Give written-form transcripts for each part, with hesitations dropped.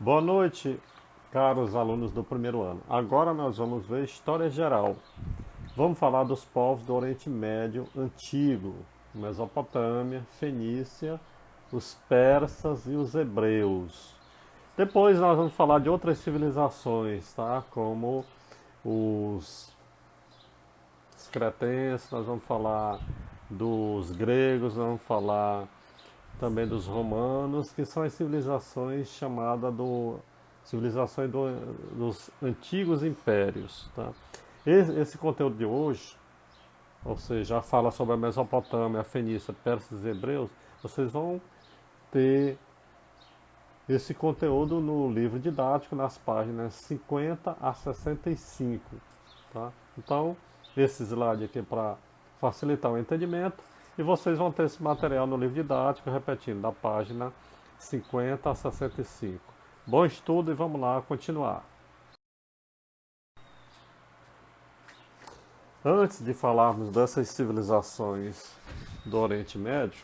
Boa noite, caros alunos do primeiro ano. Agora nós vamos ver História Geral. Vamos falar dos povos do Oriente Médio Antigo, Mesopotâmia, Fenícia, os persas e os hebreus. Depois nós vamos falar de outras civilizações, tá? Como os cretenses, nós vamos falar dos gregos, vamos falar também dos romanos, que são as civilizações chamadas civilizações dos antigos impérios. Tá? Esse conteúdo de hoje, ou seja, já fala sobre a Mesopotâmia, a Fenícia, persas e hebreus, vocês vão ter esse conteúdo no livro didático, nas páginas 50 a 65. Tá? Então, esse slide aqui é para facilitar o entendimento e vocês vão ter esse material no livro didático, repetindo, da página 50 a 65. Bom estudo e vamos lá continuar. Antes de falarmos dessas civilizações do Oriente Médio,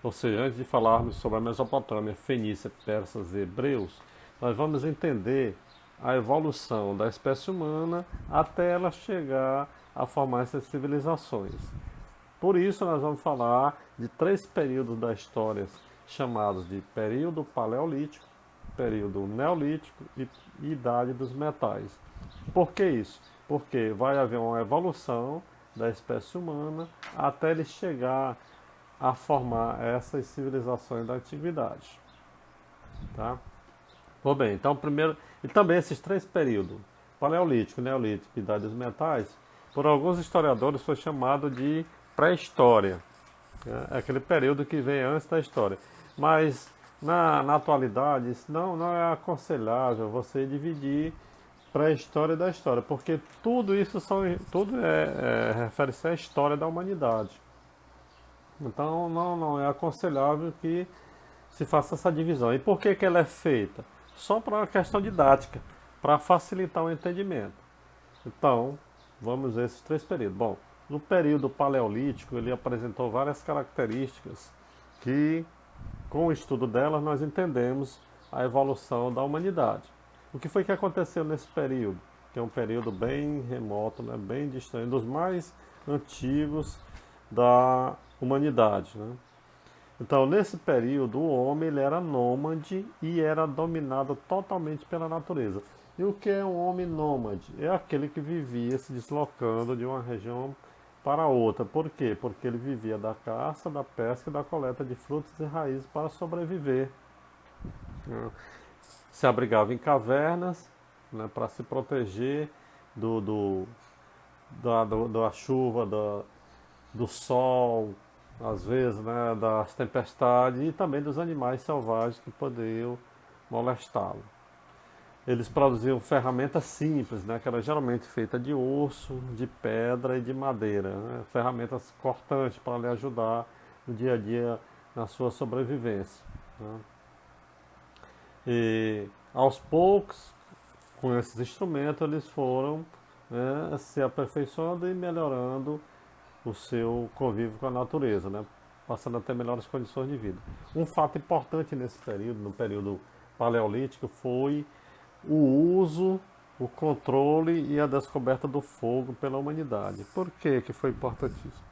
ou seja, antes de falarmos sobre a Mesopotâmia, Fenícia, persas e hebreus, nós vamos entender a evolução da espécie humana até ela chegar a formar essas civilizações. Por isso nós vamos falar de três períodos da história chamados de período paleolítico, período neolítico e idade dos metais. Por que isso? Porque vai haver uma evolução da espécie humana até ele chegar a formar essas civilizações da antiguidade. Tá? Bom, bem, então primeiro, e também esses três períodos, paleolítico, neolítico e idade dos metais, por alguns historiadores foi chamado de pré-história. É aquele período que vem antes da história. Mas na atualidade isso não é aconselhável você dividir pré-história da história, porque tudo isso refere-se à história da humanidade. Então não é aconselhável que se faça essa divisão. E por que ela é feita? Só para uma questão didática, para facilitar o entendimento. Então, vamos ver esses três períodos. Bom, no período paleolítico ele apresentou várias características que, com o estudo delas, nós entendemos a evolução da humanidade. O que foi que aconteceu nesse período? Que é um período bem remoto, né, bem distante, dos mais antigos da humanidade. Né? Então, nesse período, o homem ele era nômade e era dominado totalmente pela natureza. E o que é um homem nômade? É aquele que vivia se deslocando de uma região para outra. Por quê? Porque ele vivia da caça, da pesca e da coleta de frutos e raízes para sobreviver. Né? Se abrigava em cavernas, né, para se proteger do, do, da chuva, do sol, às vezes, né, das tempestades e também dos animais selvagens que poderiam molestá-lo. Eles produziam ferramentas simples, né, que era geralmente feita de osso, de pedra e de madeira, né, ferramentas cortantes para lhe ajudar no dia a dia na sua sobrevivência. Né. E aos poucos, com esses instrumentos, eles foram, né, se aperfeiçoando e melhorando o seu convívio com a natureza, né? Passando a ter melhores condições de vida. Um fato importante nesse período, no período paleolítico, foi o uso, o controle e a descoberta do fogo pela humanidade. Por que foi importantíssimo?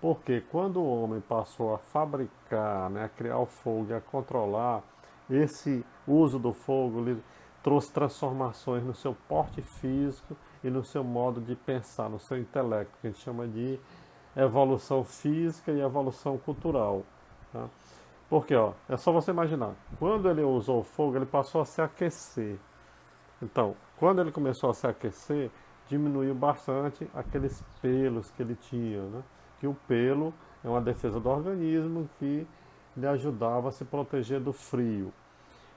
Porque quando o homem passou a fabricar, né, a criar o fogo e a controlar, esse uso do fogo lhe trouxe transformações no seu porte físico e no seu modo de pensar, no seu intelecto, que a gente chama de evolução física e evolução cultural. Tá? Porque, ó, é só você imaginar, quando ele usou o fogo, ele passou a se aquecer. Então, quando ele começou a se aquecer, diminuiu bastante aqueles pelos que ele tinha, né? Que o pelo é uma defesa do organismo que lhe ajudava a se proteger do frio.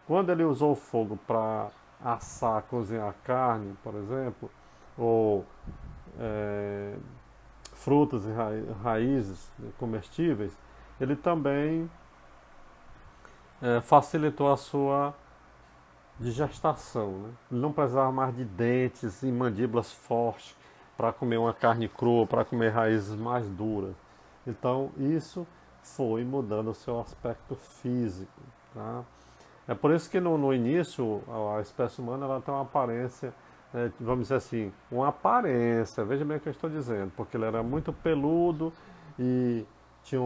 Quando ele usou o fogo para assar, cozinhar carne, por exemplo, ou é, frutas e raízes, né, comestíveis, ele também facilitou a sua digestação. Né? Ele não precisava mais de dentes e mandíbulas fortes para comer uma carne crua, para comer raízes mais duras. Então isso foi mudando o seu aspecto físico. Tá? É por isso que no início a espécie humana ela tem uma aparência, vamos dizer assim, uma aparência, veja bem o que eu estou dizendo, porque ele era muito peludo e tinha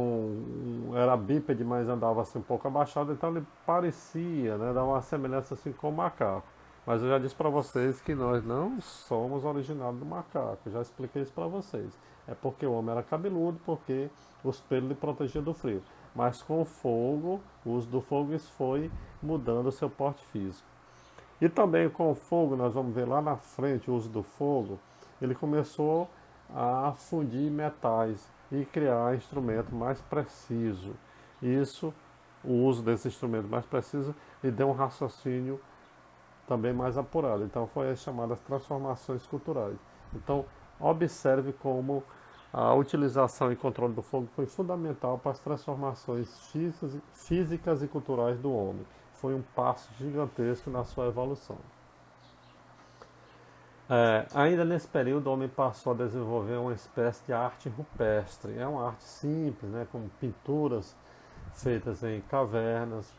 era bípede, mas andava assim um pouco abaixado, então ele parecia, né, dar uma semelhança assim com o macaco. Mas eu já disse para vocês que nós não somos originados do macaco, eu já expliquei isso para vocês. É porque o homem era cabeludo, porque os pelos lhe protegiam do frio. Mas com o fogo, o uso do fogo, isso foi mudando o seu porte físico. E também com o fogo, nós vamos ver lá na frente o uso do fogo, ele começou a fundir metais e criar instrumento mais preciso. Isso, o uso desse instrumento mais preciso, lhe deu um raciocínio também mais apurado. Então foi as chamadas transformações culturais. Então observe como a utilização e controle do fogo foi fundamental para as transformações físicas e culturais do homem. Foi um passo gigantesco na sua evolução. Ainda nesse período, o homem passou a desenvolver uma espécie de arte rupestre. É uma arte simples, né, com pinturas feitas em cavernas.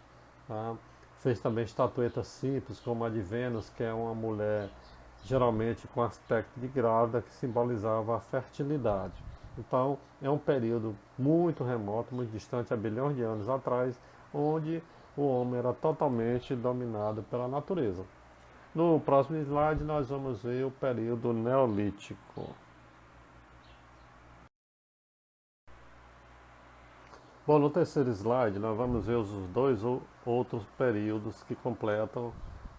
Tá? Fez também estatuetas simples, como a de Vênus, que é uma mulher geralmente com aspecto de grávida, que simbolizava a fertilidade. Então, é um período muito remoto, muito distante, há bilhões de anos atrás, onde o homem era totalmente dominado pela natureza. No próximo slide, nós vamos ver o período neolítico. Bom, no terceiro slide, nós vamos ver os dois outros períodos que completam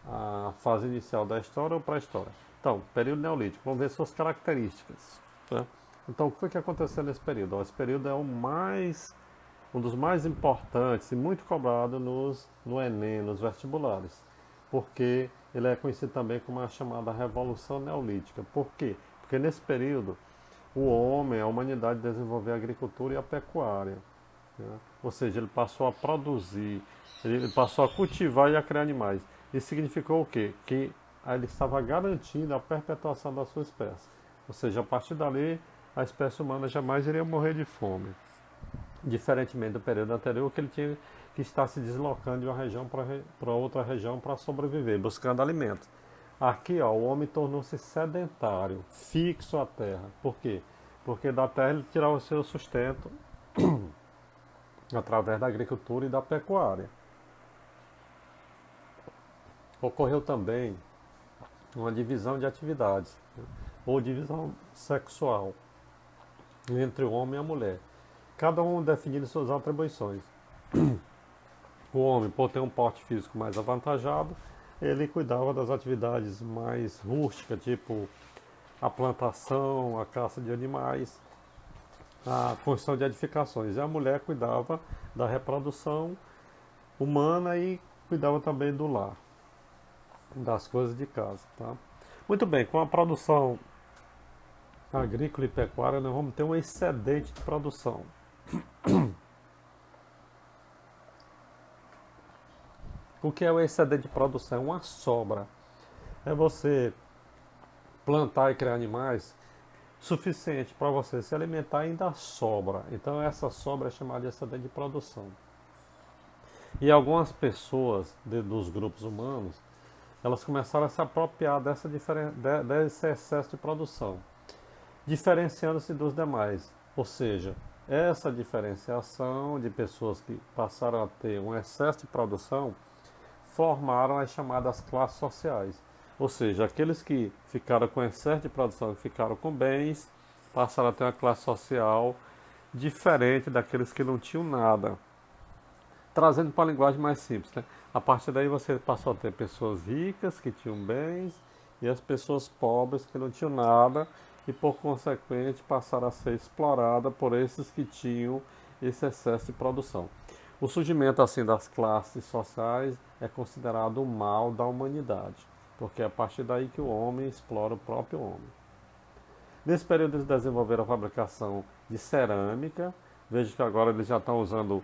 a fase inicial da história ou pré-história. Então, período neolítico, vamos ver suas características. Tá? Então, o que foi que aconteceu nesse período? Esse período é um dos mais importantes e muito cobrado no Enem, nos vestibulares, porque ele é conhecido também como a chamada Revolução Neolítica. Por quê? Porque nesse período, o homem, a humanidade desenvolveu a agricultura e a pecuária. Né? Ou seja, ele passou a produzir, ele passou a cultivar e a criar animais. Isso significou o quê? Que ele estava garantindo a perpetuação da sua espécie. Ou seja, a partir dali, a espécie humana jamais iria morrer de fome. Diferentemente do período anterior, que ele tinha que estar se deslocando de uma região para outra região para sobreviver, buscando alimento. Aqui, ó, o homem tornou-se sedentário, fixo à terra. Por quê? Porque da terra ele tirava o seu sustento através da agricultura e da pecuária. Ocorreu também uma divisão de atividades, né, ou divisão sexual, entre o homem e a mulher, cada um definindo suas atribuições. O homem, por ter um porte físico mais avantajado, ele cuidava das atividades mais rústicas, tipo a plantação, a caça de animais, a construção de edificações. E a mulher cuidava da reprodução humana e cuidava também do lar, das coisas de casa. Tá? Muito bem, com a produção agrícola e pecuária, nós vamos ter um excedente de produção. O que é o excedente de produção? É uma sobra. É você plantar e criar animais suficiente para você se alimentar e ainda sobra. Então essa sobra é chamada de excedente de produção. E algumas pessoas dos grupos humanos, elas começaram a se apropriar desse excesso de produção, diferenciando-se dos demais. Ou seja, essa diferenciação de pessoas que passaram a ter um excesso de produção formaram as chamadas classes sociais. Ou seja, aqueles que ficaram com excesso de produção e ficaram com bens, passaram a ter uma classe social diferente daqueles que não tinham nada. Trazendo para a linguagem mais simples, né? A partir daí você passou a ter pessoas ricas que tinham bens e as pessoas pobres que não tinham nada e por consequente passaram a ser exploradas por esses que tinham esse excesso de produção. O surgimento assim das classes sociais é considerado o mal da humanidade, porque é a partir daí que o homem explora o próprio homem. Nesse período eles desenvolveram a fabricação de cerâmica. Veja que agora eles já estão usando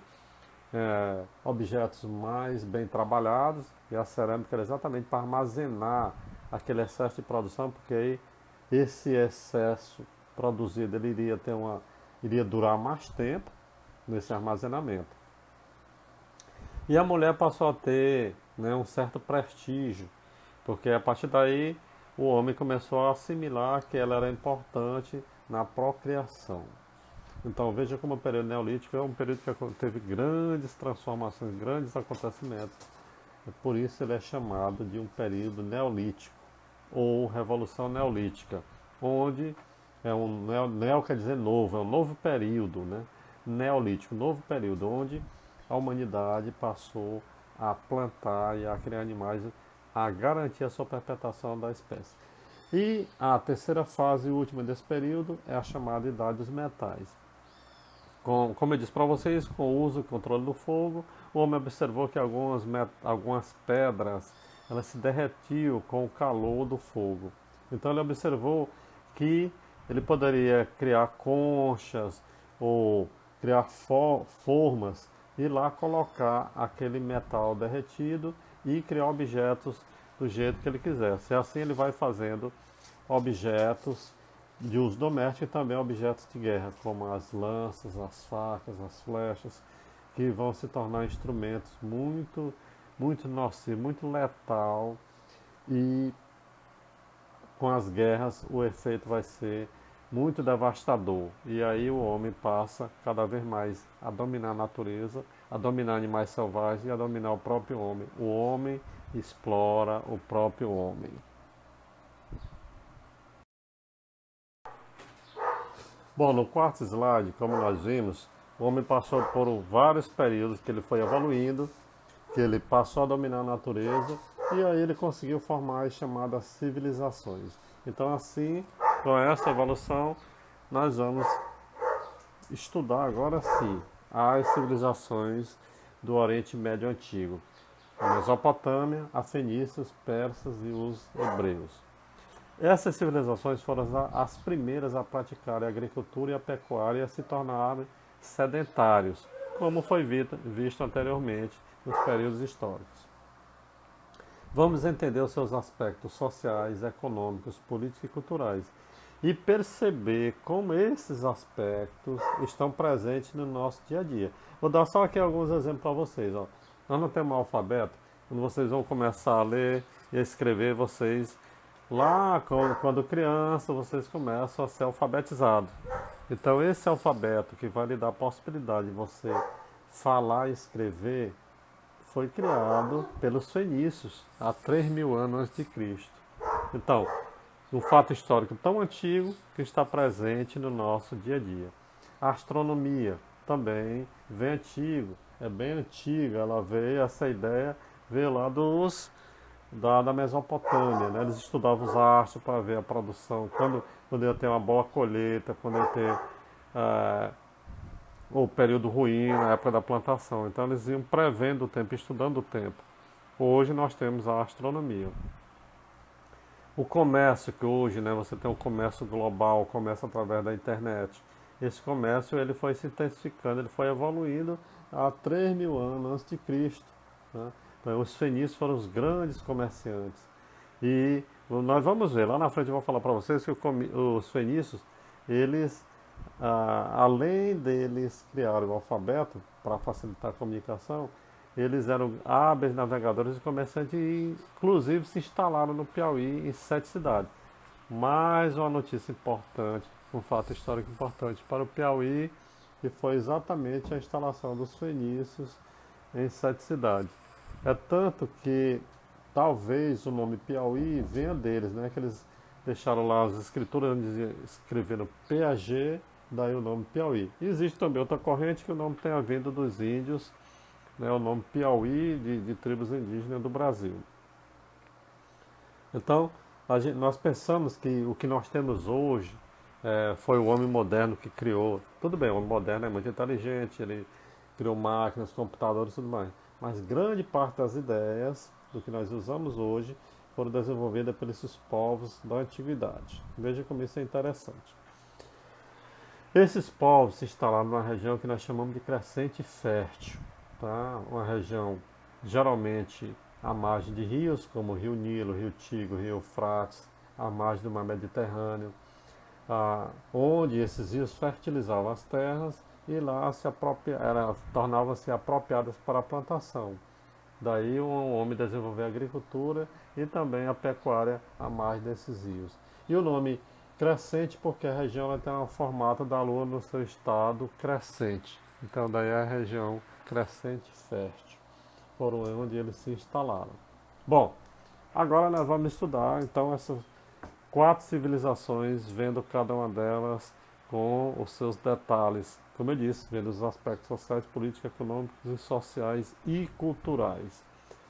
objetos mais bem trabalhados, e a cerâmica era exatamente para armazenar aquele excesso de produção, porque aí esse excesso produzido ele iria durar mais tempo nesse armazenamento. E a mulher passou a ter né, um certo prestígio, porque a partir daí o homem começou a assimilar que ela era importante na procriação. Então veja como o período neolítico é um período que teve grandes transformações, grandes acontecimentos. Por isso ele é chamado de um período neolítico ou revolução neolítica, onde neo quer dizer novo, é um novo período, né? Neolítico, novo período, onde a humanidade passou a plantar e a criar animais, a garantir a sua perpetuação da espécie. E a terceira fase e última desse período é a chamada Idade dos Metais. Como eu disse para vocês, com o uso e controle do fogo, o homem observou que algumas pedras elas se derretiam com o calor do fogo. Então ele observou que ele poderia criar conchas ou criar formas e lá colocar aquele metal derretido e criar objetos do jeito que ele quisesse. E assim ele vai fazendo objetos de uso doméstico e também objetos de guerra, como as lanças, as facas, as flechas, que vão se tornar instrumentos muito nocivos, muito letal, e com as guerras o efeito vai ser muito devastador. E aí o homem passa cada vez mais a dominar a natureza, a dominar animais selvagens e a dominar o próprio homem. O homem explora o próprio homem. Bom, no quarto slide, como nós vimos, o homem passou por vários períodos que ele foi evoluindo, que ele passou a dominar a natureza e aí ele conseguiu formar as chamadas civilizações. Então, assim, com essa evolução, nós vamos estudar agora sim as civilizações do Oriente Médio Antigo, a Mesopotâmia, a fenícios, persas e os hebreus. Essas civilizações foram as primeiras a praticar a agricultura e a pecuária e a se tornarem sedentários, como foi visto anteriormente nos períodos históricos. Vamos entender os seus aspectos sociais, econômicos, políticos e culturais e perceber como esses aspectos estão presentes no nosso dia a dia. Vou dar só aqui alguns exemplos para vocês. Ó. Nós não temos um alfabeto, quando vocês vão começar a ler e a escrever, vocês lá, quando criança, vocês começam a ser alfabetizados. Então, esse alfabeto que vai lhe dar a possibilidade de você falar e escrever foi criado pelos fenícios há 3.000 anos antes de Cristo. Então, um fato histórico tão antigo que está presente no nosso dia a dia. A astronomia também vem antigo, é bem antiga, essa ideia veio lá da Mesopotâmia, né? Eles estudavam os astros para ver a produção, quando ia ter uma boa colheita, quando ia ter o período ruim, na época da plantação. Então eles iam prevendo o tempo, estudando o tempo. Hoje nós temos a astronomia. O comércio, que hoje, né, você tem um comércio global, comércio através da internet. Esse comércio ele foi se intensificando, ele foi evoluindo há 3.000 anos antes de Cristo. Né? Então, os fenícios foram os grandes comerciantes. E nós vamos ver, lá na frente eu vou falar para vocês que os fenícios, eles, além deles criarem o alfabeto para facilitar a comunicação, eles eram hábeis navegadores e comerciantes e, inclusive, se instalaram no Piauí em 7 cidades. Mais uma notícia importante, um fato histórico importante para o Piauí, que foi exatamente a instalação dos fenícios em 7 cidades. É tanto que talvez o nome Piauí venha deles, né? Que eles deixaram lá as escrituras onde escreveram PAG, daí o nome Piauí. E existe também outra corrente que o nome tenha vindo dos índios, né, o nome Piauí de tribos indígenas do Brasil. Então, nós pensamos que o que nós temos hoje foi o homem moderno que criou. Tudo bem, o homem moderno é muito inteligente, ele criou máquinas, computadores e tudo mais. Mas grande parte das ideias do que nós usamos hoje foram desenvolvidas por esses povos da antiguidade. Veja como isso é interessante. Esses povos se instalaram numa região que nós chamamos de crescente fértil. Tá? Uma região geralmente à margem de rios, como o Rio Nilo, Rio Tigre, Rio Eufrates, à margem do mar Mediterrâneo, onde esses rios fertilizavam as terras e lá tornavam-se apropriadas para a plantação. Daí o homem desenvolveu a agricultura e também a pecuária à margem desses rios. E o nome crescente porque a região ela tem um formato da lua no seu estado crescente. Então daí a região crescente fértil. Foram onde eles se instalaram. Bom, agora nós vamos estudar então essas 4 civilizações, vendo cada uma delas com os seus detalhes, como eu disse, vendo os aspectos sociais, políticos, econômicos e sociais e culturais.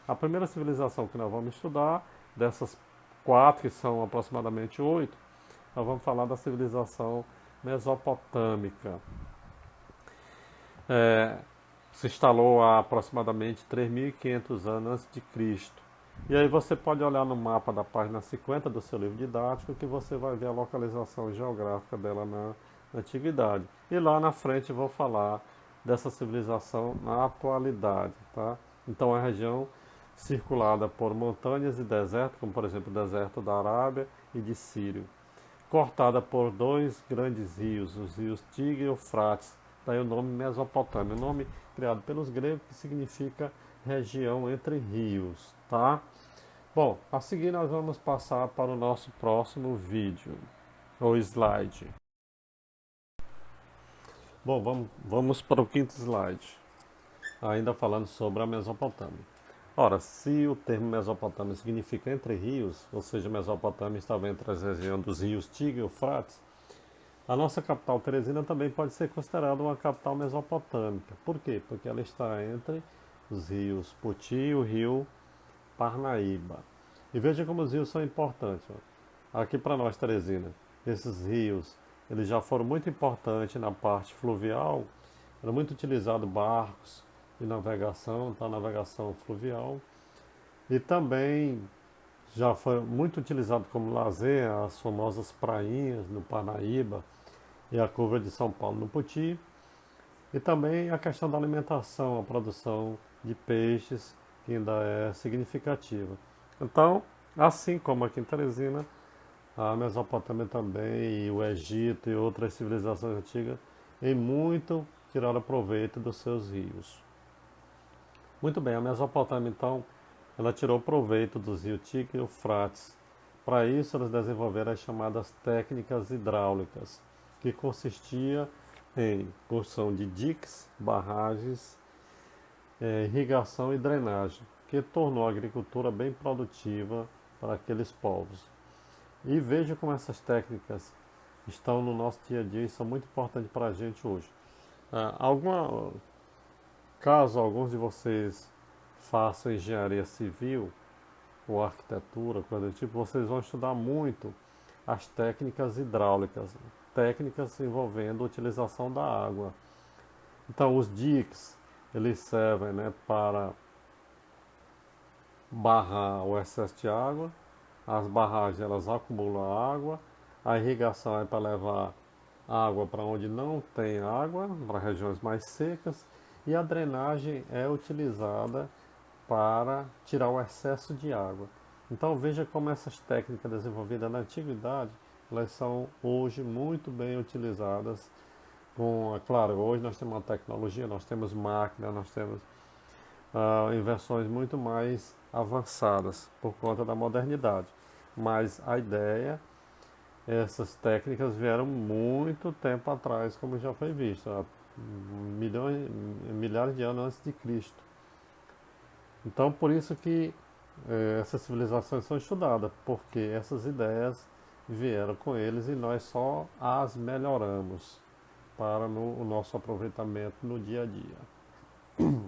A primeira civilização que nós vamos estudar, dessas 4, que são aproximadamente 8, nós vamos falar da civilização mesopotâmica. É, Se instalou há aproximadamente 3.500 anos antes de Cristo. E aí você pode olhar no mapa da página 50 do seu livro didático que você vai ver a localização geográfica dela na antiguidade. E lá na frente eu vou falar dessa civilização na atualidade, tá? Então é a região circulada por montanhas e desertos, como por exemplo o deserto da Arábia e de Sírio, cortada por 2 grandes rios, os rios Tigre e Eufrates, daí o nome Mesopotâmia, o nome criado pelos gregos que significa região entre rios, tá? Bom, a seguir nós vamos passar para o nosso próximo vídeo, ou slide. Bom, vamos para o quinto slide, ainda falando sobre a Mesopotâmia. Ora, se o termo Mesopotâmia significa entre rios, ou seja, Mesopotâmia estava entre as regiões dos rios Tigre e Eufrates, a nossa capital Teresina também pode ser considerada uma capital mesopotâmica. Por quê? Porque ela está entre os rios Poti e o rio Parnaíba. E veja como os rios são importantes. Ó. Aqui para nós, Teresina, esses rios, eles já foram muito importantes na parte fluvial, era muito utilizado barcos de navegação, tá? Navegação fluvial. E também já foi muito utilizado como lazer as famosas prainhas no Parnaíba e a curva de São Paulo no Poti. E também a questão da alimentação, a produção de peixes, que ainda é significativa. Então, assim como aqui em Teresina, a Mesopotâmia também, e o Egito e outras civilizações antigas, em muito tiraram proveito dos seus rios. Muito bem, a Mesopotâmia então, ela tirou proveito dos rios Tigre e Eufrates. Para isso, eles desenvolveram as chamadas técnicas hidráulicas, que consistia em construção de diques, barragens, irrigação e drenagem, que tornou a agricultura bem produtiva para aqueles povos. E veja como essas técnicas estão no nosso dia a dia e são muito importantes para a gente hoje. Caso alguns de vocês façam engenharia civil ou arquitetura, coisa do tipo, vocês vão estudar muito as técnicas hidráulicas, técnicas envolvendo a utilização da água. Então, os diques, eles servem, né, para barrar o excesso de água, as barragens elas acumulam água, a irrigação é para levar água para onde não tem água, para regiões mais secas, e a drenagem é utilizada para tirar o excesso de água. Então veja como essas técnicas desenvolvidas na antiguidade, elas são hoje muito bem utilizadas. É claro, hoje nós temos uma tecnologia, nós temos máquinas, nós temos invenções muito mais avançadas por conta da modernidade. Mas a ideia, essas técnicas vieram muito tempo atrás, como já foi visto, há milhares de anos antes de Cristo. Então, por isso que essas civilizações são estudadas, porque essas ideias vieram com eles e nós só as melhoramos para o nosso aproveitamento no dia a dia.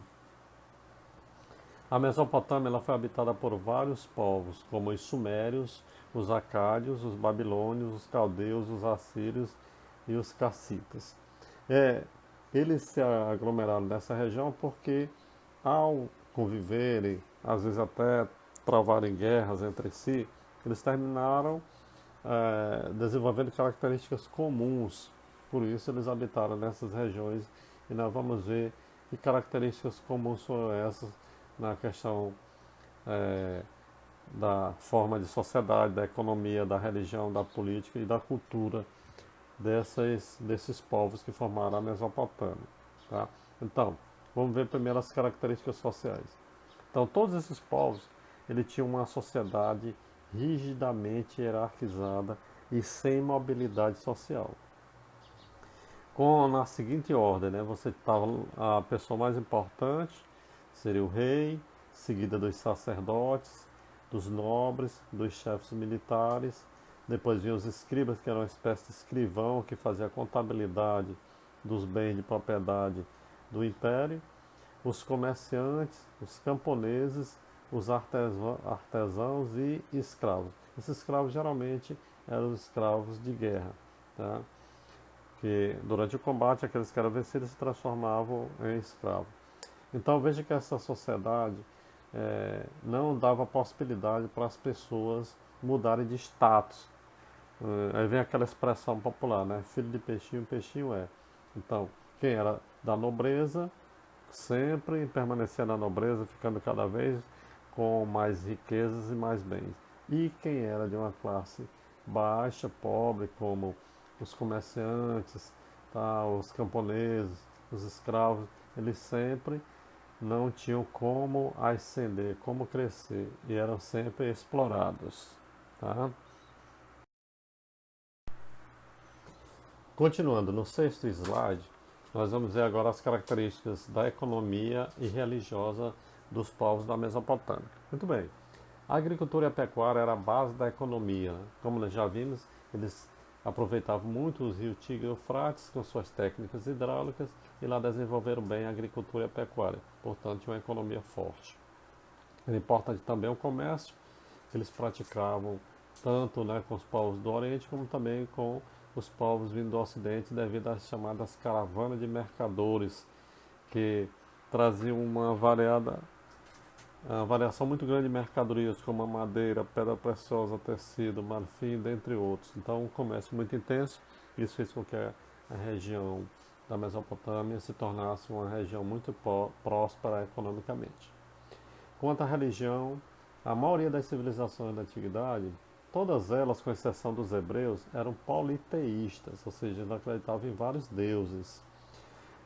A Mesopotâmia ela foi habitada por vários povos, como os sumérios, os acádios, os babilônios, os caldeus, os assírios e os cassitas. Eles se aglomeraram nessa região porque, ao conviverem, às vezes até travarem guerras entre si, eles terminaram desenvolvendo características comuns. Por isso eles habitaram nessas regiões e nós vamos ver que características comuns são essas na questão da forma de sociedade, da economia, da religião, da política e da cultura desses povos que formaram a Mesopotâmia. Tá? Então, vamos ver primeiro as características sociais. Então todos esses povos, ele tinha uma sociedade rigidamente hierarquizada e sem mobilidade social. Na seguinte ordem, né? Você estava a pessoa mais importante, seria o rei, seguida dos sacerdotes, dos nobres, dos chefes militares. Depois vinham os escribas, que eram uma espécie de escrivão que fazia a contabilidade dos bens de propriedade do império. Os comerciantes, os camponeses, os artesãos e escravos. Esses escravos geralmente eram os escravos de guerra, tá? Que durante o combate aqueles que eram vencidos se transformavam em escravos. Então veja que essa sociedade não dava possibilidade para as pessoas mudarem de status. Aí vem aquela expressão popular, né? Filho de peixinho, peixinho é. Então, quem era da nobreza sempre permanecia na nobreza, ficando cada vez com mais riquezas e mais bens. E quem era de uma classe baixa, pobre, como os comerciantes, tá, os camponeses, os escravos, eles sempre não tinham como ascender, como crescer, e eram sempre explorados. Tá? Continuando, no sexto slide, nós vamos ver agora as características da economia e religiosa dos povos da Mesopotâmia. Muito bem. A agricultura e a pecuária era a base da economia, né? Como nós já vimos, eles aproveitavam muito os rios Tigre e Eufrates com suas técnicas hidráulicas e lá desenvolveram bem a agricultura e a pecuária. Portanto, tinha uma economia forte. Era importante também o comércio, que eles praticavam tanto, né, com os povos do Oriente como também com os povos vindo do Ocidente devido às chamadas caravanas de mercadores, que traziam uma variação muito grande de mercadorias, como a madeira, pedra preciosa, tecido, marfim, dentre outros. Então, um comércio muito intenso. Isso fez com que a região da Mesopotâmia se tornasse uma região muito próspera economicamente. Quanto à religião, a maioria das civilizações da antiguidade, todas elas, com exceção dos hebreus, eram politeístas, ou seja, não acreditavam em vários deuses.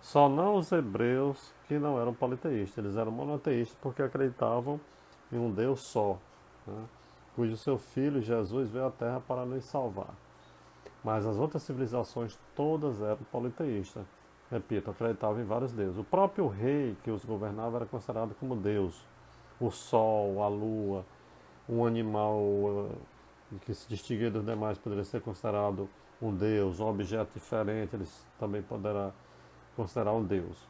Só não os hebreus que não eram politeístas, eles eram monoteístas porque acreditavam em um Deus só, né, cujo seu filho Jesus veio à Terra para nos salvar. Mas as outras civilizações todas eram politeístas. Repito, acreditavam em vários deuses. O próprio rei que os governava era considerado como Deus. O sol, a lua, um animal que se distinguia dos demais poderia ser considerado um deus, um objeto diferente, eles também poderão considerar um deus.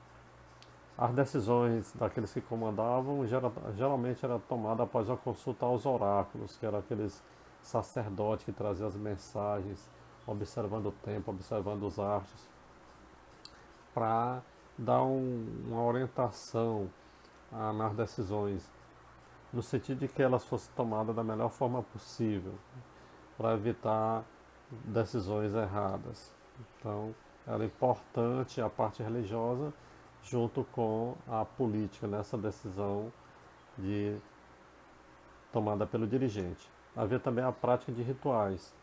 As decisões daqueles que comandavam geralmente eram tomadas após a consulta aos oráculos, que eram aqueles sacerdotes que traziam as mensagens, observando o tempo, observando os astros, para dar uma orientação nas decisões, no sentido de que elas fossem tomadas da melhor forma possível, para evitar decisões erradas. Então, era importante a parte religiosa junto com a política nessa decisão tomada pelo dirigente. Havia também a prática de rituais,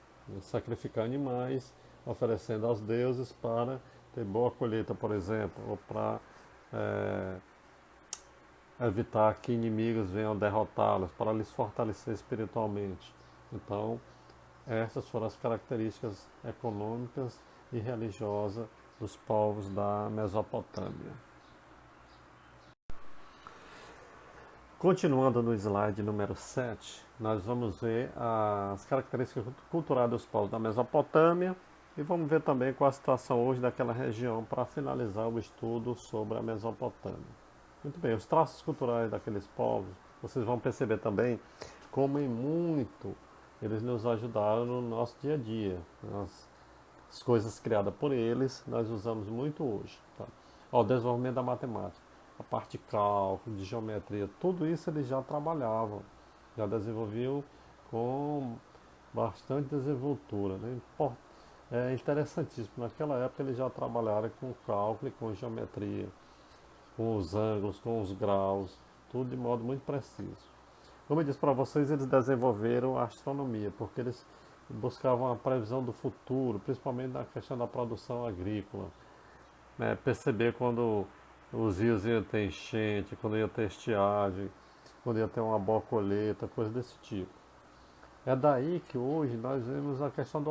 sacrificar animais, oferecendo aos deuses para ter boa colheita, por exemplo, ou para evitar que inimigos venham derrotá-los, para lhes fortalecer espiritualmente. Então, essas foram as características econômicas e religiosas dos povos da Mesopotâmia. Continuando no slide número 7, nós vamos ver as características culturais dos povos da Mesopotâmia e vamos ver também qual a situação hoje daquela região para finalizar o estudo sobre a Mesopotâmia. Muito bem, os traços culturais daqueles povos, vocês vão perceber também como em muito eles nos ajudaram no nosso dia a dia. As coisas criadas por eles, nós usamos muito hoje. Tá? O desenvolvimento da matemática, a parte de cálculo, de geometria, tudo isso eles já trabalhavam, já desenvolviam com bastante desenvoltura. Né? É interessantíssimo, naquela época eles já trabalharam com cálculo e com geometria, com os ângulos, com os graus, tudo de modo muito preciso. Como eu disse para vocês, eles desenvolveram a astronomia, porque eles buscavam a previsão do futuro, principalmente na questão da produção agrícola. Perceber quando os rios iam ter enchente, quando ia ter estiagem, podia ter uma boa colheita, coisa desse tipo. É daí que hoje nós vemos a questão do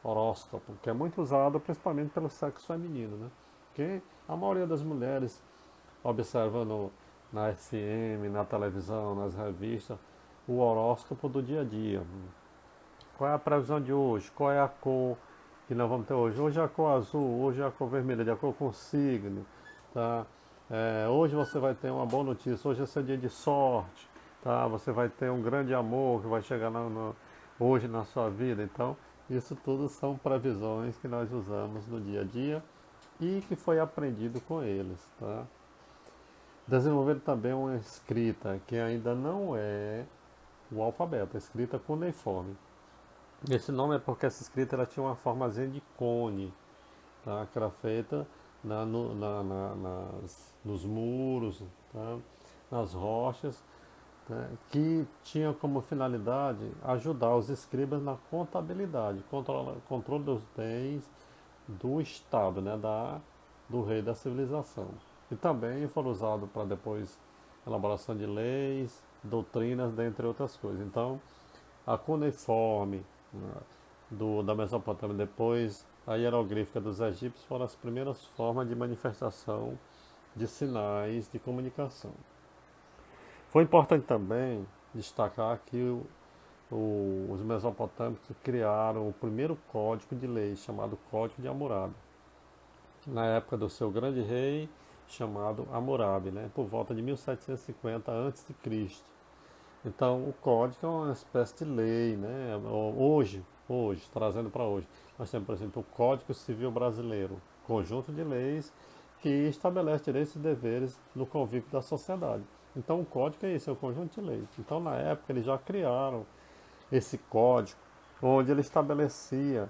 horóscopo, que é muito usado principalmente pelo sexo feminino, né? Porque a maioria das mulheres observa na FM, na televisão, nas revistas, o horóscopo do dia a dia. Qual é a previsão de hoje? Qual é a cor que nós vamos ter hoje? Hoje é a cor azul, hoje é a cor vermelha, de acordo com o signo. Tá? Hoje você vai ter uma boa notícia, hoje é seu dia de sorte. Tá? Você vai ter um grande amor que vai chegar hoje na sua vida. Então, isso tudo são previsões que nós usamos no dia a dia e que foi aprendido com eles. Tá? Desenvolveram também uma escrita que ainda não é o alfabeto, a escrita cuneiforme. Esse nome é porque essa escrita ela tinha uma formazinha de cone, tá? Que era feita nos muros, tá? Nas rochas, tá? Que tinha como finalidade ajudar os escribas na contabilidade, controle dos bens do Estado, né? Do rei da civilização. E também foram usados para depois elaboração de leis, doutrinas, dentre outras coisas. Então, a cuneiforme, né, da Mesopotâmia, depois a hieroglífica dos egípcios foram as primeiras formas de manifestação de sinais de comunicação. Foi importante também destacar que os mesopotâmicos criaram o primeiro código de lei, chamado Código de Hammurabi, na época do seu grande rei, chamado Hammurabi, né, por volta de 1750 a.C. Então, o código é uma espécie de lei, né? Hoje, trazendo para hoje, nós temos, por exemplo, o Código Civil Brasileiro, conjunto de leis que estabelece direitos e deveres no convívio da sociedade. Então, o código é isso, é um conjunto de leis. Então, na época, eles já criaram esse código, onde ele estabelecia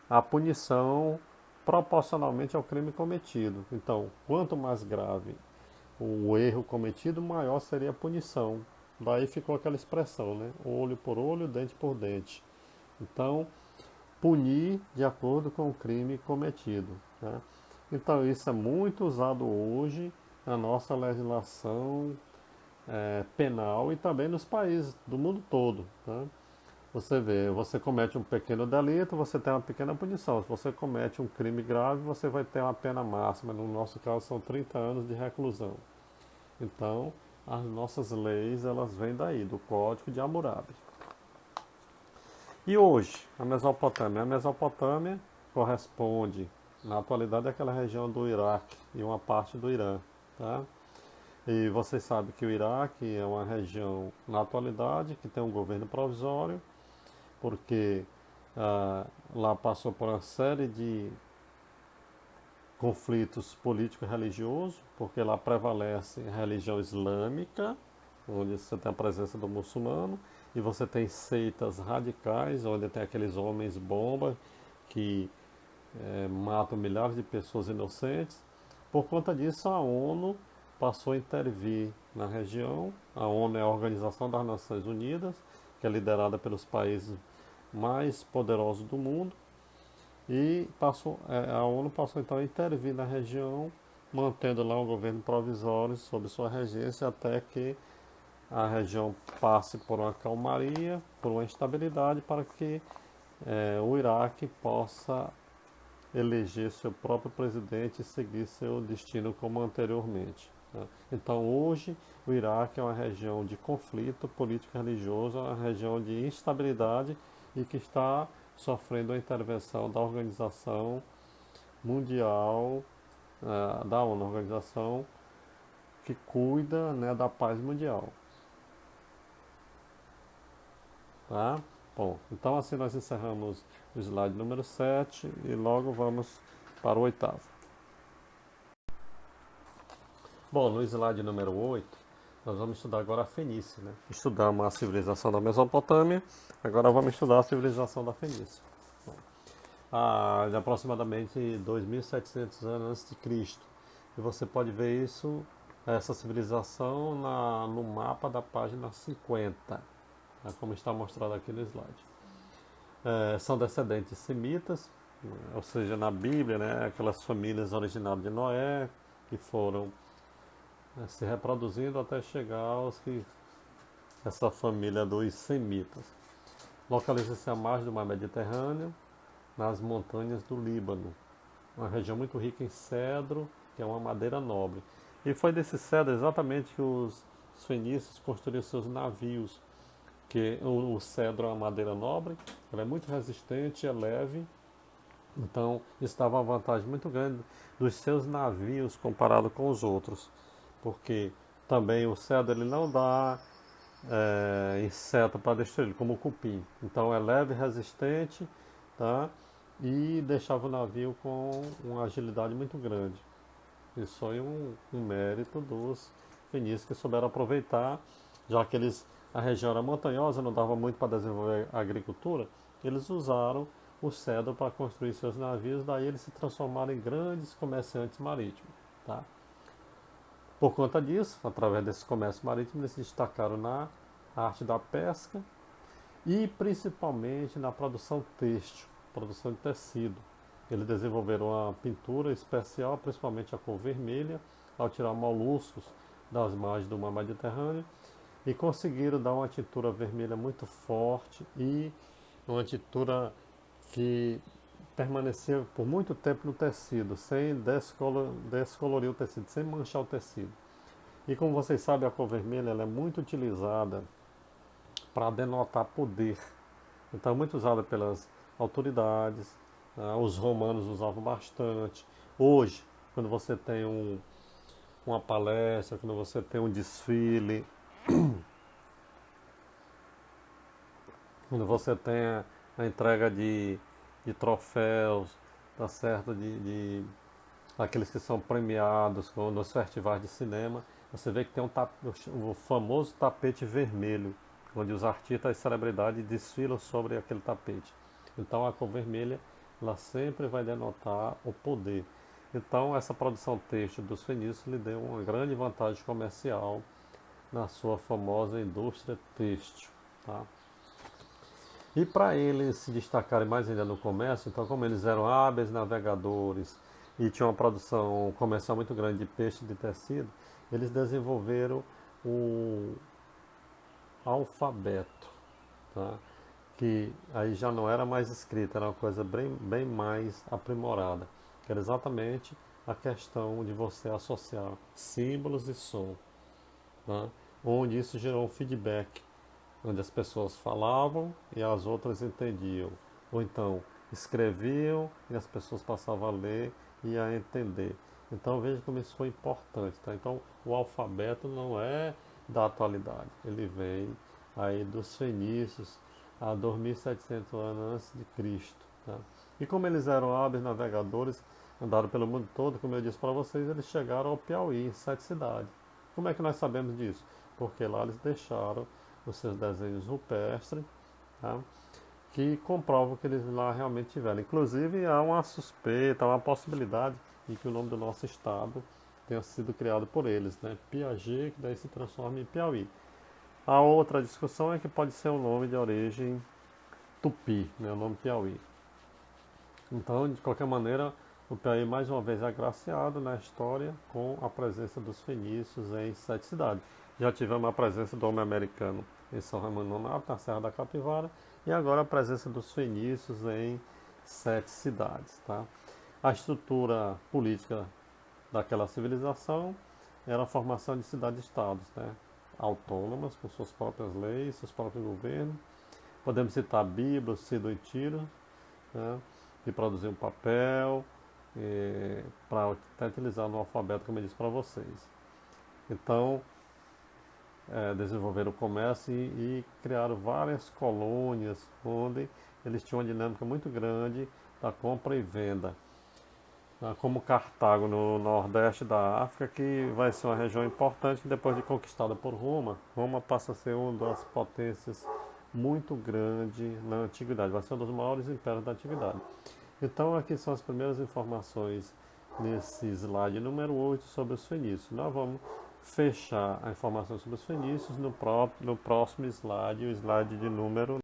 a punição proporcionalmente ao crime cometido. Então, quanto mais grave o erro cometido, maior seria a punição. Daí ficou aquela expressão, né? Olho por olho, dente por dente. Então, punir de acordo com o crime cometido. Né? Então, isso é muito usado hoje na nossa legislação penal e também nos países do mundo todo. Tá? Você vê, você comete um pequeno delito, você tem uma pequena punição. Se você comete um crime grave, você vai ter uma pena máxima. No nosso caso, são 30 anos de reclusão. Então, as nossas leis, elas vêm daí, do Código de Hammurabi. E hoje, a Mesopotâmia? A Mesopotâmia corresponde, na atualidade, àquela região do Iraque e uma parte do Irã. Tá? E vocês sabem que o Iraque é uma região, na atualidade, que tem um governo provisório, porque lá passou por uma série de conflitos político-religiosos, porque lá prevalece a religião islâmica, onde você tem a presença do muçulmano, e você tem seitas radicais, onde tem aqueles homens bomba que matam milhares de pessoas inocentes. Por conta disso, a ONU passou a intervir na região. A ONU é a Organização das Nações Unidas, que é liderada pelos países mais poderosos do mundo, e a ONU passou então a intervir na região, mantendo lá um governo provisório sob sua regência até que a região passe por uma calmaria, por uma estabilidade, para que o Iraque possa eleger seu próprio presidente e seguir seu destino como anteriormente. Né? Então hoje o Iraque é uma região de conflito político e religioso, uma região de instabilidade e que está sofrendo a intervenção da Organização Mundial, da ONU, organização que cuida, né, da paz mundial. Tá? Bom, então assim nós encerramos o slide número 7 e logo vamos para o 8º. Bom, no slide número 8, nós vamos estudar agora a Fenícia, né? Estudamos a civilização da Mesopotâmia, agora vamos estudar a civilização da Fenícia. De aproximadamente 2.700 anos antes de Cristo. E você pode ver isso, essa civilização, no mapa da página 50, como está mostrado aqui no slide. São descendentes semitas, ou seja, na Bíblia, né, aquelas famílias originárias de Noé, que foram se reproduzindo até chegar aos que essa família dos semitas. Localiza-se à margem do mar Mediterrâneo, nas montanhas do Líbano, uma região muito rica em cedro, que é uma madeira nobre. E foi desse cedro exatamente que os fenícios construíram seus navios, que o cedro é uma madeira nobre, ela é muito resistente, é leve, então isso dava uma vantagem muito grande dos seus navios comparado com os outros, porque também o cedro ele não dá inseto para destruir, como o cupim. Então é leve, resistente, tá? E deixava o navio com uma agilidade muito grande. Isso foi um mérito dos fenícios que souberam aproveitar, já que a região era montanhosa, não dava muito para desenvolver a agricultura, eles usaram o cedro para construir seus navios, daí eles se transformaram em grandes comerciantes marítimos. Tá? Por conta disso, através desse comércio marítimo, eles se destacaram na arte da pesca e principalmente na produção têxtil, produção de tecido. Eles desenvolveram uma pintura especial, principalmente a cor vermelha, ao tirar moluscos das margens do mar Mediterrâneo e conseguiram dar uma tintura vermelha muito forte e uma tintura que permaneceu por muito tempo no tecido, sem descolorir o tecido, sem manchar o tecido. E como vocês sabem, a cor vermelha ela é muito utilizada para denotar poder. Então, muito usada pelas autoridades, os romanos usavam bastante. Hoje, quando você tem uma palestra, quando você tem um desfile, quando você tem a entrega de troféus, tá certo? Aqueles que são premiados nos festivais de cinema, você vê que tem o famoso tapete vermelho, onde os artistas e celebridades desfilam sobre aquele tapete. Então a cor vermelha ela sempre vai denotar o poder. Então essa produção têxtil dos fenícios lhe deu uma grande vantagem comercial na sua famosa indústria têxtil. Tá? E para eles se destacarem mais ainda no comércio, então como eles eram hábeis navegadores e tinham uma produção comercial muito grande de peixe e de tecido, eles desenvolveram o alfabeto, tá? Que aí já não era mais escrita, era uma coisa bem mais aprimorada, que era exatamente a questão de você associar símbolos e som, tá? Onde isso gerou um feedback, onde as pessoas falavam e as outras entendiam, ou então escreviam e as pessoas passavam a ler e a entender. Então veja como isso foi importante. Tá? Então o alfabeto não é da atualidade, ele vem aí dos fenícios há 2700 anos antes de Cristo. Tá? E como eles eram hábeis navegadores, andaram pelo mundo todo, como eu disse para vocês, eles chegaram ao Piauí, em 7 cidades. Como é que nós sabemos disso? Porque lá eles deixaram os seus desenhos rupestres, tá? Que comprovam que eles lá realmente tiveram. Inclusive há uma suspeita, há uma possibilidade de que o nome do nosso estado tenha sido criado por eles, né? Piaget, que daí se transforma em Piauí. A outra discussão é que pode ser um nome de origem tupi, né? O nome Piauí. Então, de qualquer maneira, o Piauí mais uma vez é agraciado na história com a presença dos fenícios em 7 cidades. Já tivemos a presença do homem americano em São Raimundo Nonato, na Serra da Capivara, e agora a presença dos fenícios em 7 cidades. Tá? A estrutura política daquela civilização era a formação de cidades-estados, né? Autônomas, com suas próprias leis, seus próprios governos. Podemos citar Biblos, Sidon e Tiro, né? Que produziam papel, para utilizar no alfabeto, como eu disse para vocês. Então, desenvolveram o comércio e criaram várias colônias, onde eles tinham uma dinâmica muito grande da compra e venda. Como Cartago, no nordeste da África, que vai ser uma região importante que depois de conquistada por Roma, Roma passa a ser uma das potências muito grande na antiguidade, vai ser um dos maiores impérios da antiguidade. Então aqui são as primeiras informações nesse slide número 8 sobre os fenícios. Nós vamos fechar a informação sobre os fenícios no próximo slide, o slide de número...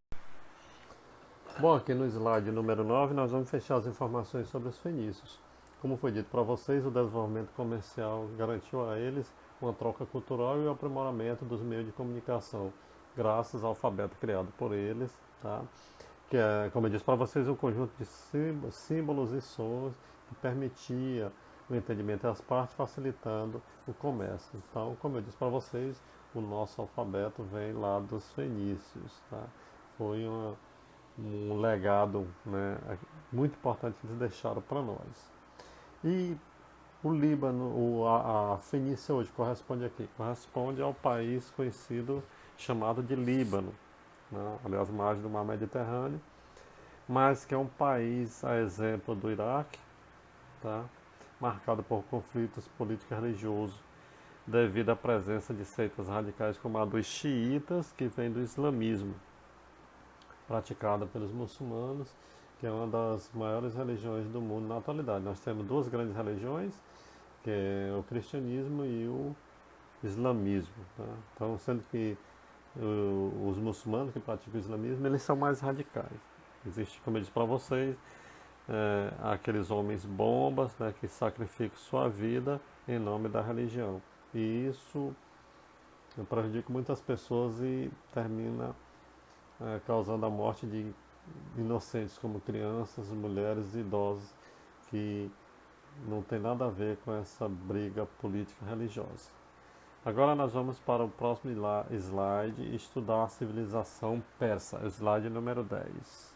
Bom, aqui no slide número 9 nós vamos fechar as informações sobre os fenícios. Como foi dito para vocês, o desenvolvimento comercial garantiu a eles uma troca cultural e o aprimoramento dos meios de comunicação, graças ao alfabeto criado por eles, tá? Que é, como eu disse para vocês, um conjunto de símbolos e sons que permitia o entendimento das partes, facilitando o comércio. Então, como eu disse para vocês, o nosso alfabeto vem lá dos fenícios, tá? Foi um legado, né, muito importante que eles deixaram para nós. E o Líbano, a Fenícia hoje corresponde a quê? Corresponde ao país conhecido chamado de Líbano, né? Ali às margens do mar Mediterrâneo, mas que é um país, a exemplo do Iraque, tá? Marcado por conflitos políticos religiosos, devido à presença de seitas radicais como a dos xiitas, que vem do islamismo, praticada pelos muçulmanos, que é uma das maiores religiões do mundo na atualidade. Nós temos duas grandes religiões, que é o cristianismo e o islamismo. Tá? Então, sendo que os muçulmanos que praticam o islamismo, eles são mais radicais. Existe, como eu disse para vocês, aqueles homens bombas, né, que sacrificam sua vida em nome da religião. E isso prejudica muitas pessoas e termina causando a morte de inocentes como crianças, mulheres e idosos, que não tem nada a ver com essa briga política religiosa. Agora nós vamos para o próximo slide e estudar a civilização persa, slide número 10.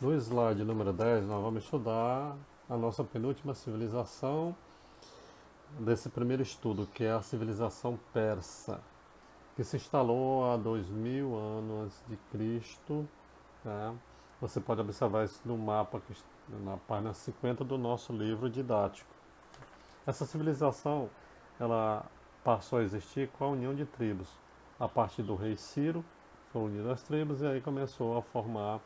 No slide número 10 nós vamos estudar a nossa penúltima civilização desse primeiro estudo, que é a civilização persa, que se instalou há 2000 anos antes de Cristo. Tá? Você pode observar isso no mapa na página 50 do nosso livro didático. Essa civilização ela passou a existir com a união de tribos. A partir do rei Ciro, foram unidas as tribos e aí começou a formar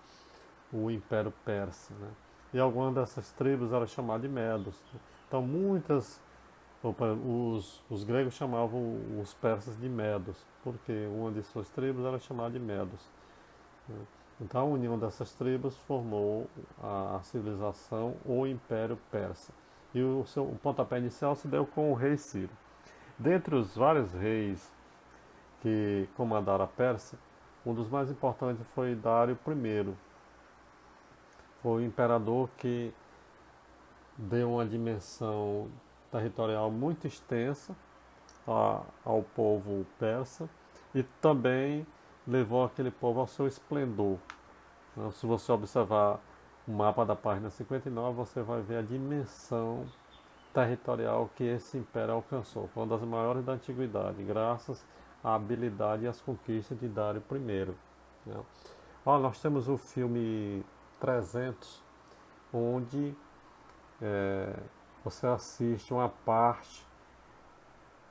o Império Persa. Né? E algumas dessas tribos eram chamadas de Medos. Então os gregos chamavam os persas de Medos, porque uma de suas tribos era chamada de Medos. Né? Então a união dessas tribos formou a civilização, o Império Persa. E o pontapé inicial se deu com o rei Ciro. Dentre os vários reis que comandaram a Pérsia, um dos mais importantes foi Dário I. Foi o imperador que deu uma dimensão territorial muito extensa ao povo persa e também levou aquele povo ao seu esplendor. Se você observar o mapa da página 59, você vai ver a dimensão territorial que esse império alcançou. Foi uma das maiores da antiguidade, graças à habilidade e às conquistas de Dário I. Né? Nós temos o filme 300, onde você assiste uma parte,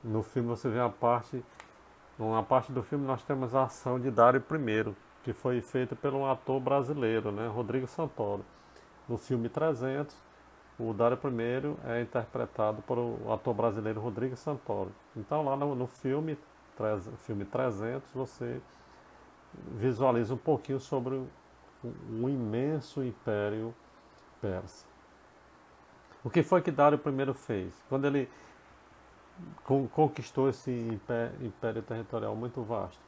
no filme você vê uma parte do filme nós temos a ação de Dário I, que foi feita por um ator brasileiro, né, Rodrigo Santoro. No filme 300, o Dário I é interpretado por o ator brasileiro Rodrigo Santoro. Então lá no filme 300 você visualiza um pouquinho sobre o imenso império persa. O que foi que Dário I fez? Quando ele conquistou esse império territorial muito vasto,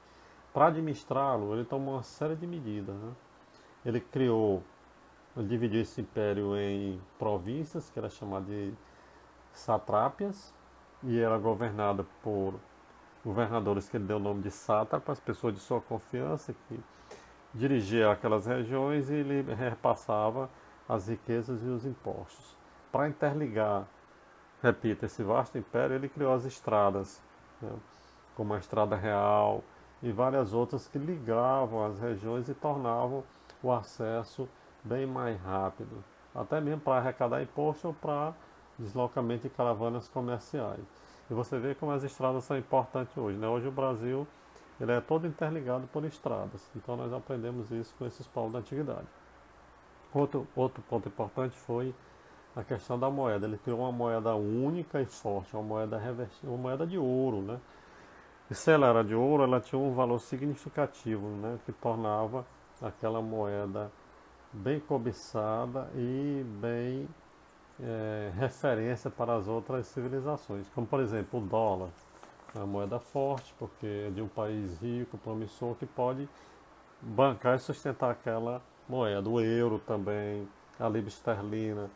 para administrá-lo, ele tomou uma série de medidas. Né? Ele dividiu esse império em províncias, que era chamado de satrápias, e era governada por governadores que ele deu o nome de sátrapas, pessoas de sua confiança, que dirigia aquelas regiões e ele repassava as riquezas e os impostos. Para interligar, repito, esse vasto império, ele criou as estradas, né, como a Estrada Real e várias outras que ligavam as regiões e tornavam o acesso bem mais rápido, até mesmo para arrecadar imposto ou para deslocamento de caravanas comerciais. E você vê como as estradas são importantes hoje. Né? Hoje o Brasil ele é todo interligado por estradas, então nós aprendemos isso com esses povos da antiguidade. Outro ponto importante foi a questão da moeda. Ele criou uma moeda única e forte, uma moeda revertida, uma moeda de ouro, né? E se ela era de ouro, ela tinha um valor significativo, né? Que tornava aquela moeda bem cobiçada e bem referência para as outras civilizações, como por exemplo o dólar, é uma moeda forte, porque é de um país rico, promissor, que pode bancar e sustentar aquela moeda. O euro também, a libra esterlina,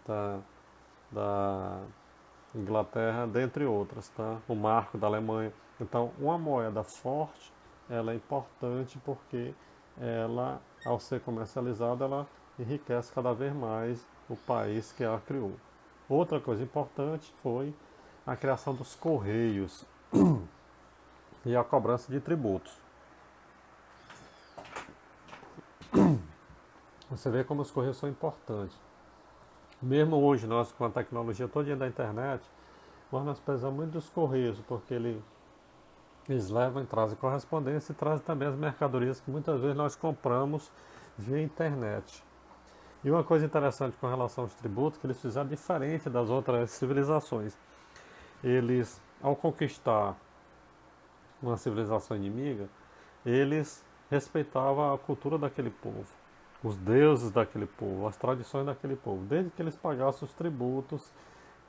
tá, da Inglaterra, dentre outras, tá? O marco da Alemanha. Então, uma moeda forte, ela é importante porque ela, ao ser comercializada, ela enriquece cada vez mais o país que a criou. Outra coisa importante foi a criação dos correios e a cobrança de tributos. Você vê como os correios são importantes. Mesmo hoje, nós com a tecnologia toda da internet, mas nós precisamos muito dos correios, porque eles levam e trazem correspondência e trazem também as mercadorias que muitas vezes nós compramos via internet. E uma coisa interessante com relação aos tributos, que eles fizeram diferente das outras civilizações. Eles, ao conquistar uma civilização inimiga, eles respeitavam a cultura daquele povo, os deuses daquele povo, as tradições daquele povo, desde que eles pagassem os tributos,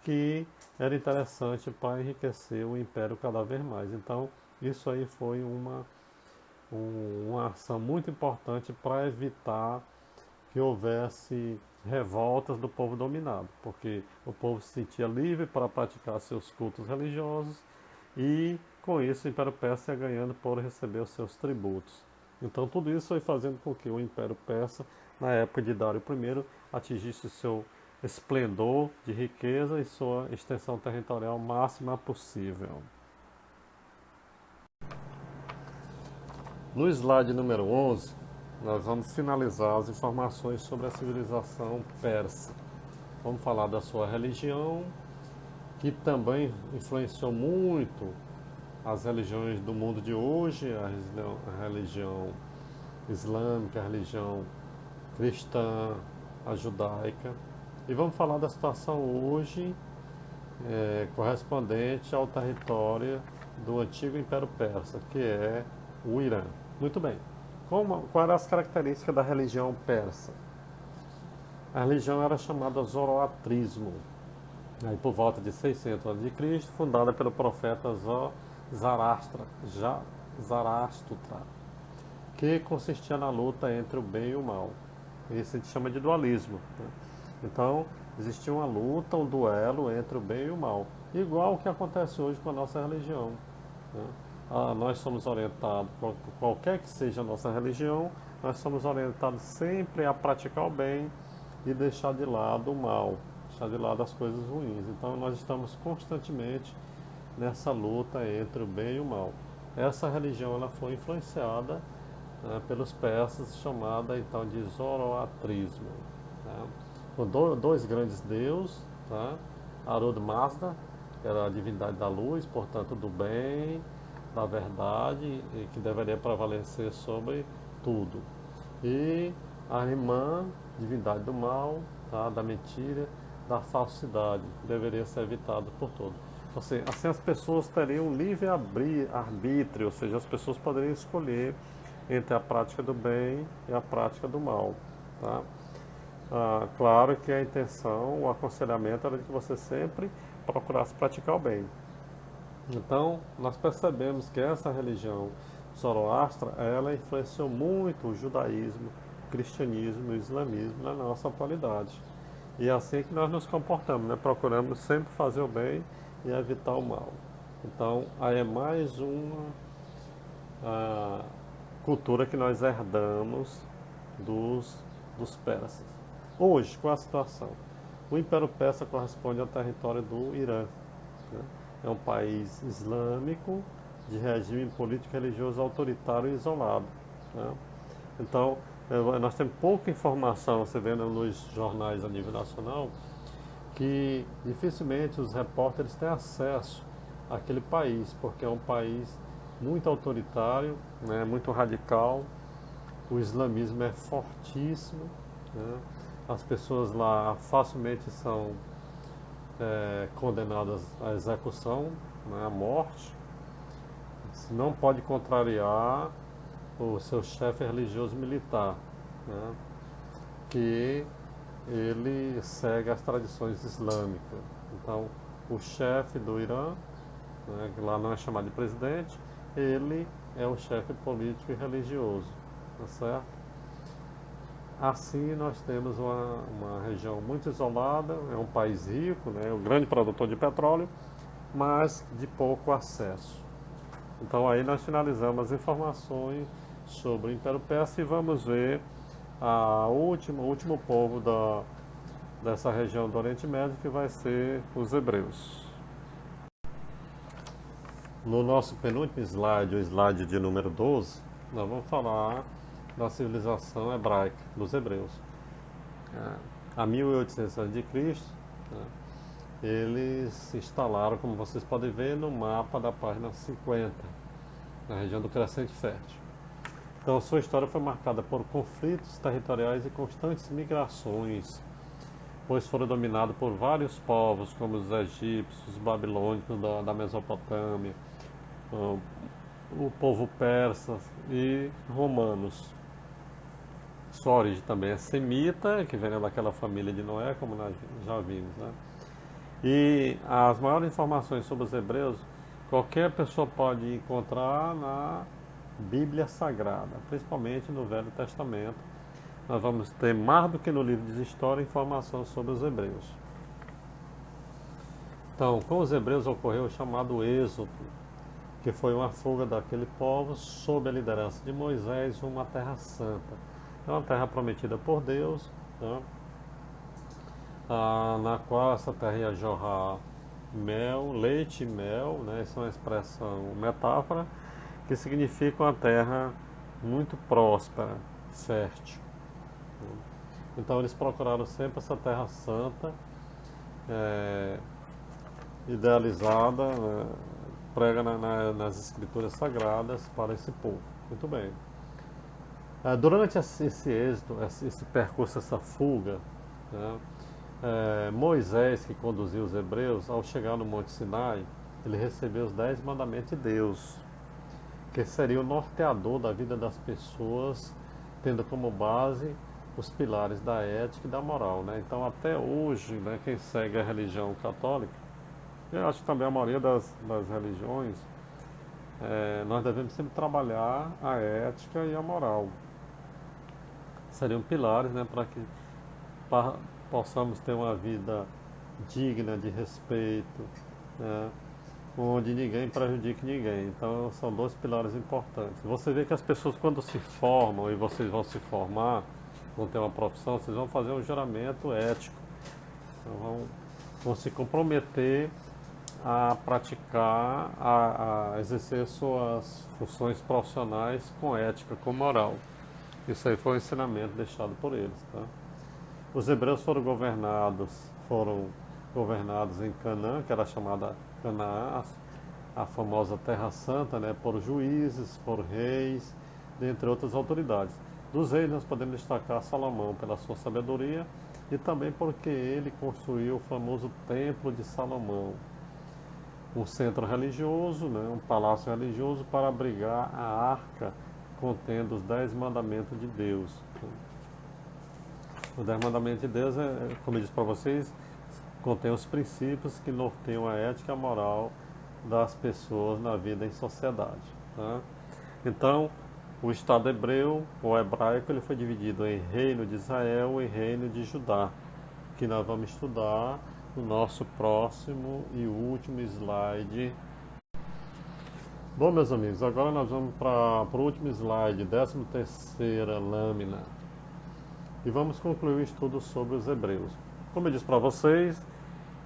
que era interessante para enriquecer o império cada vez mais. Então, isso aí foi uma ação muito importante para evitar que houvesse revoltas do povo dominado, porque o povo se sentia livre para praticar seus cultos religiosos e com isso o Império Persa ia ganhando por receber os seus tributos. Então tudo isso foi fazendo com que o Império Persa, na época de Dário I, atingisse seu esplendor de riqueza e sua extensão territorial máxima possível. No slide número 11, nós vamos finalizar as informações sobre a civilização persa. Vamos falar da sua religião, que também influenciou muito as religiões do mundo de hoje, a religião islâmica, a religião cristã, a judaica. E vamos falar da situação hoje correspondente ao território do antigo Império Persa, que é o Irã. Muito bem. Quais eram as características da religião persa? A religião era chamada Zoroatrismo. Aí, por volta de 600 a.C., fundada pelo profeta Zarastra, que consistia na luta entre o bem e o mal. Isso a gente chama de dualismo. Né? Então, existia uma luta, um duelo entre o bem e o mal, igual o que acontece hoje com a nossa religião. Né? Nós somos orientados, qualquer que seja a nossa religião, nós somos orientados sempre a praticar o bem e deixar de lado o mal, deixar de lado as coisas ruins. Então nós estamos constantemente nessa luta entre o bem e o mal. Essa religião ela foi influenciada pelos persas, chamada então de Zoroatrismo. Né? Com dois grandes deuses, tá? Arud Mazda, que era a divindade da luz, portanto do bem, da verdade, e que deveria prevalecer sobre tudo. E Ahriman, divindade do mal, tá? Da mentira, da falsidade, que deveria ser evitado por todos. Assim as pessoas teriam livre arbítrio, ou seja, as pessoas poderiam escolher entre a prática do bem e a prática do mal. Tá? Claro que a intenção, o aconselhamento era de que você sempre procurasse praticar o bem. Então, nós percebemos que essa religião zoroastra, ela influenciou muito o judaísmo, o cristianismo e o islamismo na nossa atualidade. E é assim que nós nos comportamos, né? Procuramos sempre fazer o bem e evitar o mal. Então, aí é mais uma cultura que nós herdamos dos persas. Hoje, qual é a situação? O Império Persa corresponde ao território do Irã. Né? É um país islâmico, de regime político e religioso autoritário e isolado. Né? Então, nós temos pouca informação, você vê nos jornais a nível nacional, que dificilmente os repórteres têm acesso àquele país, porque é um país muito autoritário, né, muito radical, o islamismo é fortíssimo, né, as pessoas lá facilmente são condenadas à execução, né, à morte, não pode contrariar o seu chefe religioso militar, né, que ele segue as tradições islâmicas. Então, o chefe do Irã, né, que lá não é chamado de presidente, ele é o chefe político e religioso, tá certo? Assim, nós temos uma região muito isolada, é um país rico, né, um grande produtor de petróleo, mas de pouco acesso. Então, aí nós finalizamos as informações sobre o Império Persa e vamos ver o último povo dessa região do Oriente Médio, que vai ser os hebreus. No nosso penúltimo slide, o slide de número 12, nós vamos falar da civilização hebraica, dos hebreus. Há 1800 a.C., né, eles se instalaram, como vocês podem ver no mapa da página 50, na região do Crescente Fértil. Então, sua história foi marcada por conflitos territoriais e constantes migrações, pois foram dominados por vários povos, como os egípcios, os babilônicos da Mesopotâmia, o povo persa e romanos. Sua origem também é semita, que vem daquela família de Noé, como nós já vimos, né? E as maiores informações sobre os hebreus, qualquer pessoa pode encontrar na Bíblia Sagrada, principalmente no Velho Testamento. Nós vamos ter, mais do que no livro de história, informação sobre os hebreus. Então, com os hebreus ocorreu o chamado Êxodo, que foi uma fuga daquele povo sob a liderança de Moisés rumo à Terra Santa. É uma terra prometida por Deus, né, na qual essa terra ia jorrar mel, leite e mel, né, isso é uma expressão, metáfora, que significa uma terra muito próspera, fértil. Então eles procuraram sempre essa terra santa, idealizada, né, prega nas escrituras sagradas para esse povo. Muito bem. Durante esse êxito, esse percurso, essa fuga, né, Moisés, que conduziu os hebreus, ao chegar no Monte Sinai, ele recebeu os 10 mandamentos de Deus, que seria o norteador da vida das pessoas, tendo como base os pilares da ética e da moral, né? Então, até hoje, né, quem segue a religião católica, eu acho que também a maioria das religiões, nós devemos sempre trabalhar a ética e a moral. Seriam pilares, né, para que possamos ter uma vida digna de respeito, né, onde ninguém prejudique ninguém. Então são dois pilares importantes. Você vê que as pessoas, quando se formam, e vocês vão se formar, vão ter uma profissão, vocês vão fazer um juramento ético. Então, vão se comprometer a praticar, a exercer suas funções profissionais com ética, com moral. Isso aí foi um ensinamento deixado por eles, tá? Os hebreus foram governados em Canaã, que era chamada Canaã, a famosa Terra Santa, né, por juízes, por reis, dentre outras autoridades. Dos reis nós podemos destacar Salomão pela sua sabedoria e também porque ele construiu o famoso Templo de Salomão, um centro religioso, né, um palácio religioso para abrigar a arca contendo os 10 mandamentos de Deus. Os 10 mandamentos de Deus, como eu disse para vocês, contém os princípios que norteiam a ética e a moral das pessoas na vida em sociedade, tá? Então, o Estado hebreu, ou hebraico, ele foi dividido em reino de Israel e reino de Judá, que nós vamos estudar no nosso próximo e último slide. Bom, meus amigos, agora nós vamos para o último slide, 13ª lâmina, e vamos concluir o estudo sobre os hebreus. Como eu disse para vocês,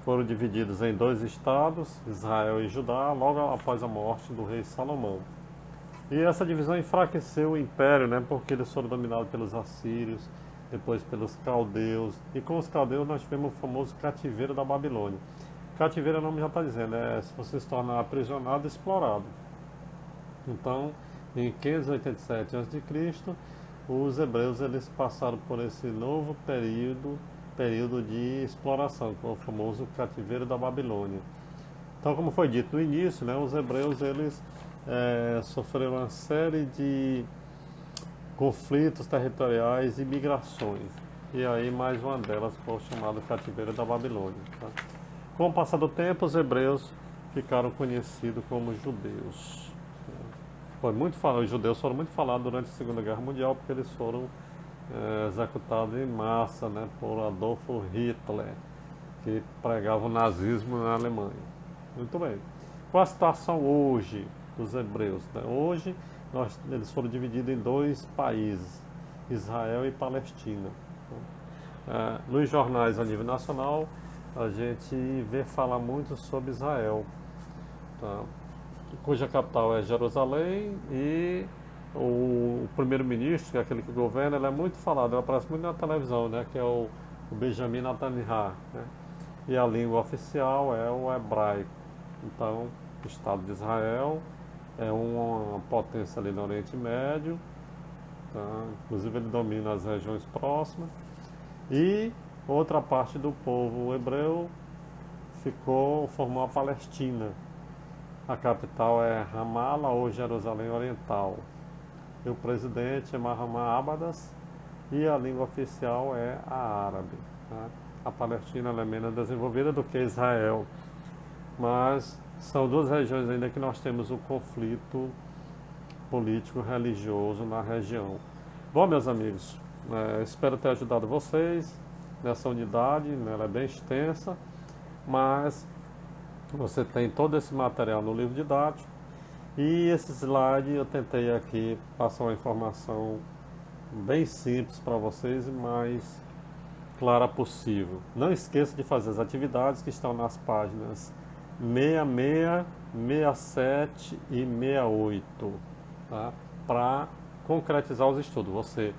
foram divididos em 2 estados, Israel e Judá, logo após a morte do rei Salomão. E essa divisão enfraqueceu o império, né, porque eles foram dominados pelos assírios, depois pelos caldeus, e com os caldeus nós tivemos o famoso cativeiro da Babilônia. Cativeiro, o nome já está dizendo, se você se tornar aprisionado, explorado. Então, em 587 a.C., os hebreus eles passaram por esse novo período de exploração, que é o famoso cativeiro da Babilônia. Então, como foi dito no início, né, os hebreus eles sofreram uma série de conflitos territoriais e migrações. e aí mais uma delas foi o chamado cativeiro da Babilônia. Tá? Com o passar do tempo, os hebreus ficaram conhecidos como judeus. Foi muito falado, os judeus foram muito falados durante a Segunda Guerra Mundial porque eles foram executados em massa, né, por Adolfo Hitler, que pregava o nazismo na Alemanha. Muito bem. Qual a situação hoje dos hebreus? Né? Hoje eles foram divididos em dois países, Israel e Palestina. Nos jornais a nível nacional, a gente vê falar muito sobre Israel, tá? Cuja capital é Jerusalém, e o primeiro-ministro, que é aquele que governa, ele é muito falado, ele aparece muito na televisão, né, que é o Benjamin Netanyahu, né? E a língua oficial é o hebraico. Então, o Estado de Israel é uma potência ali no Oriente Médio, tá? Inclusive ele domina as regiões próximas, e outra parte do povo hebreu formou a Palestina. A capital é Ramallah ou Jerusalém Oriental. E o presidente é Mahmoud Abbas e a língua oficial é a árabe. Tá? A Palestina é menos desenvolvida do que Israel, mas são duas regiões ainda que nós temos um conflito político-religioso na região. Bom, meus amigos, espero ter ajudado vocês nessa unidade, né? Ela é bem extensa, mas você tem todo esse material no livro didático, e esse slide eu tentei aqui passar uma informação bem simples para vocês e mais clara possível. Não esqueça de fazer as atividades que estão nas páginas 66, 67 e 68, tá? Para concretizar os estudos. Você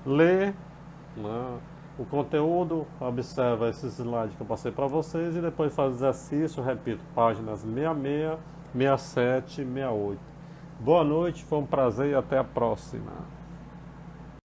lê, né, o conteúdo, observa esses slides que eu passei para vocês e depois faz exercício, repito, páginas 66, 67 e 68. Boa noite, foi um prazer e até a próxima.